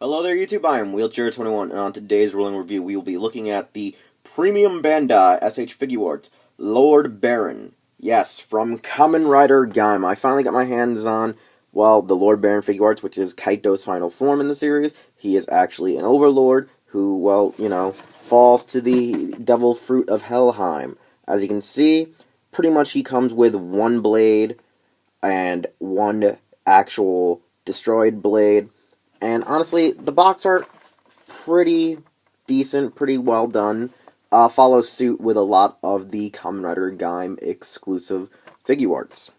Hello there YouTube, I am Wheelchair21, and on today's Rolling Review we will be looking at the Premium Bandai SH Figuarts Lord Baron. Yes, from Kamen Rider Gaim. I finally got my hands on, well, the Lord Baron Figuarts, which is Kaito's final form in the series. He is actually an overlord who, well, falls to the devil fruit of Helheim. As you can see, pretty much he comes with one blade and one actual destroyed blade. And honestly, the box art, pretty decent, pretty well done. Follows suit with a lot of the Kamen Rider Gaim exclusive Figuarts.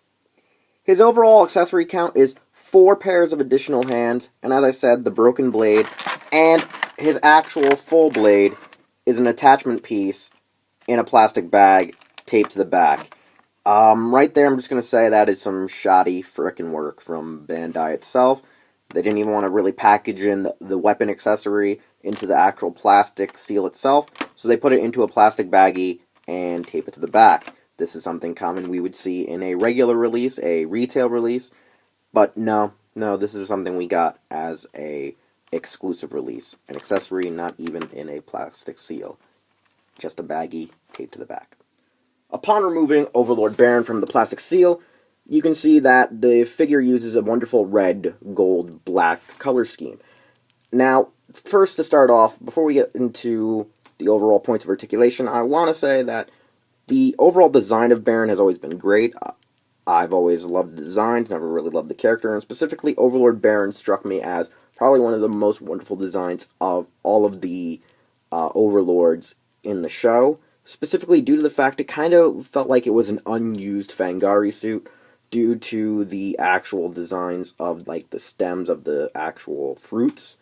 His overall accessory count is 4 pairs of additional hands, and as I said, the broken blade, and his actual full blade is an attachment piece in a plastic bag taped to the back. Right there, I'm just going to say that is some shoddy frickin' work from Bandai itself. They didn't even want to really package in the weapon accessory into the actual plastic seal itself, so they put it into a plastic baggie and tape it to the back. This is something common we would see in a regular release, a retail release, but no, this is something we got as a exclusive release. An accessory not even in a plastic seal. Just a baggie taped to the back. Upon removing Overlord Baron from the plastic seal, you can see that the figure uses a wonderful red, gold, black color scheme. Now, first to start off, before we get into the overall points of articulation, I want to say that the overall design of Baron has always been great. I've always loved the designs, never really loved the character, and specifically Overlord Baron struck me as probably one of the most wonderful designs of all of the Overlords in the show, specifically due to the fact it kind of felt like it was an unused Fangari suit, due to the actual designs of, like, the stems of the actual fruits,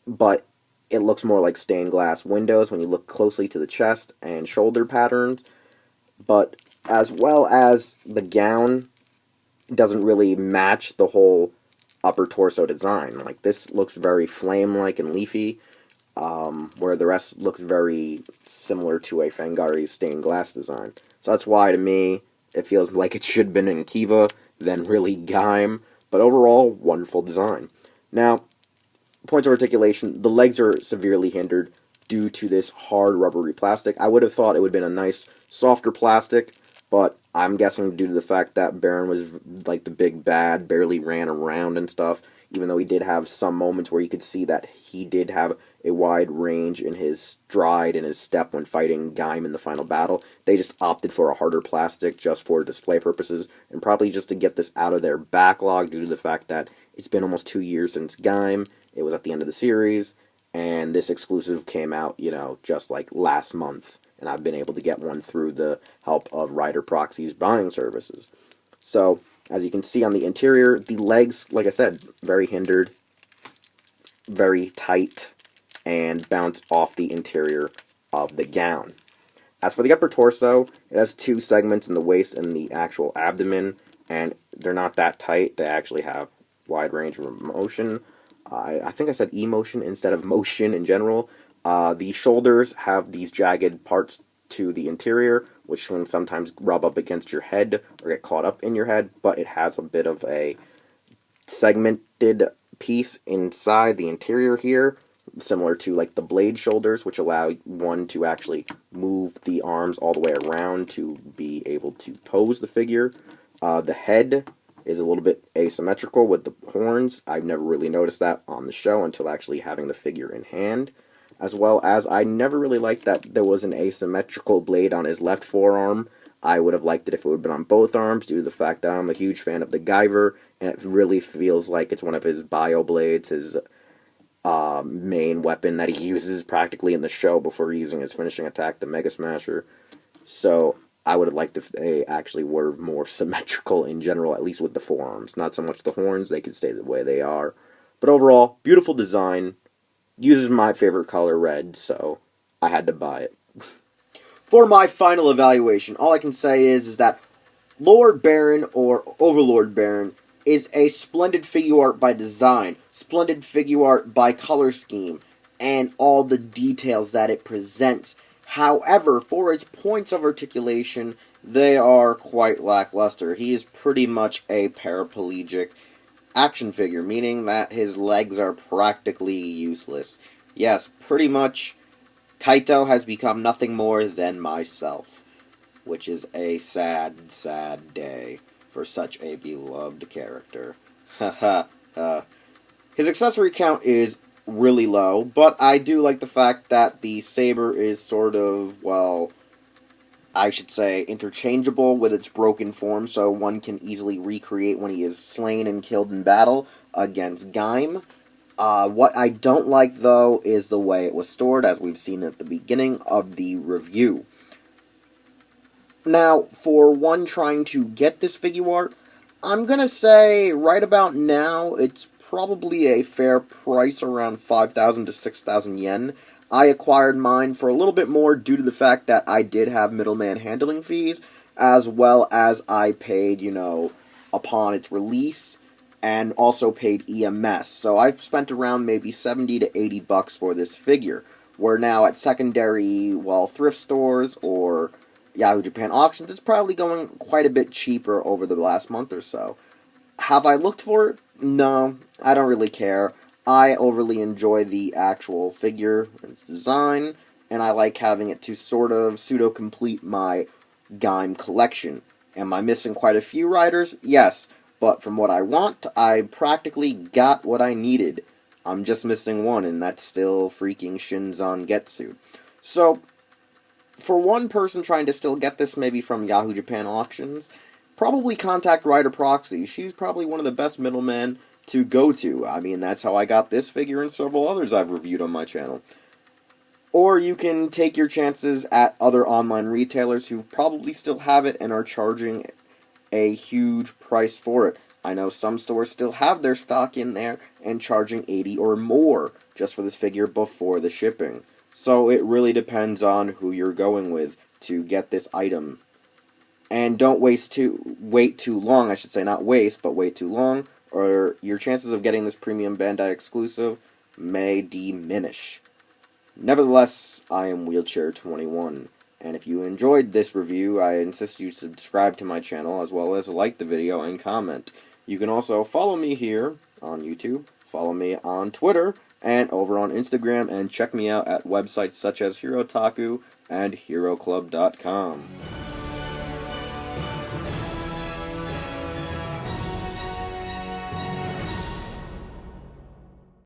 but it looks more like stained glass windows when you look closely to the chest and shoulder patterns, but as well as the gown doesn't really match the whole upper torso design. Like, this looks very flame-like and leafy, where the rest looks very similar to a Fangari's stained glass design. So that's why, to me, it feels like it should have been in Kiva, than really Gaim, but overall, wonderful design. Now, points of articulation, the legs are severely hindered due to this hard rubbery plastic. I would have thought it would have been a nice, softer plastic, but I'm guessing due to the fact that Baron was like the big bad, barely ran around and stuff, even though he did have some moments where you could see that he did have a wide range in his stride and his step when fighting Gaim in the final battle. They just opted for a harder plastic just for display purposes, and probably just to get this out of their backlog due to the fact that it's been almost 2 years since Gaim. It was at the end of the series, and this exclusive came out, just like last month, and I've been able to get one through the help of Rider Proxy's buying services. So, as you can see on the interior, the legs, like I said, very hindered, very tight, and bounce off the interior of the gown. As for the upper torso, it has 2 segments in the waist and the actual abdomen, and they're not that tight. They actually have wide range of motion. I think I said emotion instead of motion in general. The shoulders have these jagged parts to the interior, which can sometimes rub up against your head or get caught up in your head, but it has a bit of a segmented piece inside the interior here, similar to like the blade shoulders, which allow one to actually move the arms all the way around to be able to pose the figure. The head is a little bit asymmetrical with the horns. I've never really noticed that on the show until actually having the figure in hand. As well as, I never really liked that there was an asymmetrical blade on his left forearm. I would have liked it if it would have been on both arms, due to the fact that I'm a huge fan of the Guyver, and it really feels like it's one of his bio blades, his main weapon that he uses practically in the show before using his finishing attack, the Mega Smasher. So I would have liked if they actually were more symmetrical in general, at least with the forearms. Not so much the horns, they could stay the way they are. But overall, beautiful design. Uses my favorite color, red, so I had to buy it. For my final evaluation, all I can say is that Lord Baron, or Overlord Baron, is a splendid figure art by design, splendid figure art by color scheme, and all the details that it presents. However, for its points of articulation, they are quite lackluster. He is pretty much a paraplegic action figure, meaning that his legs are practically useless. Yes, pretty much, Kaito has become nothing more than myself, which is a sad, sad day for such a beloved character. Haha. His accessory count is really low, but I do like the fact that the saber is sort of, well, I should say, interchangeable with its broken form, so one can easily recreate when he is slain and killed in battle against Gaim. What I don't like, though, is the way it was stored, as we've seen at the beginning of the review. Now, for one trying to get this figure art, I'm gonna say right about now it's probably a fair price, around 5,000 to 6,000 yen. I acquired mine for a little bit more due to the fact that I did have middleman handling fees, as well as I paid, upon its release, and also paid EMS. So I spent around maybe 70 to 80 bucks for this figure. Where now at secondary, thrift stores or Yahoo Japan auctions, it's probably going quite a bit cheaper over the last month or so. Have I looked for it? No, I don't really care. I overly enjoy the actual figure and its design, and I like having it to sort of pseudo-complete my Gaim collection. Am I missing quite a few riders? Yes, but from what I want, I practically got what I needed. I'm just missing one, and that's still freaking Shinzon Getsu. So, for one person trying to still get this, maybe from Yahoo Japan auctions, probably contact Rider Proxy. She's probably one of the best middlemen to go to. I mean, that's how I got this figure and several others I've reviewed on my channel. Or you can take your chances at other online retailers who probably still have it and are charging a huge price for it. I know some stores still have their stock in there and charging 80 or more just for this figure before the shipping. So it really depends on who you're going with to get this item. And don't wait too long, I should say, not waste, but wait too long, or your chances of getting this premium Bandai exclusive may diminish. Nevertheless, I am Wheelchair21, and if you enjoyed this review, I insist you subscribe to my channel, as well as like the video and comment. You can also follow me here on YouTube, follow me on Twitter, and over on Instagram, and check me out at websites such as Hirotaku and HeroClub.com.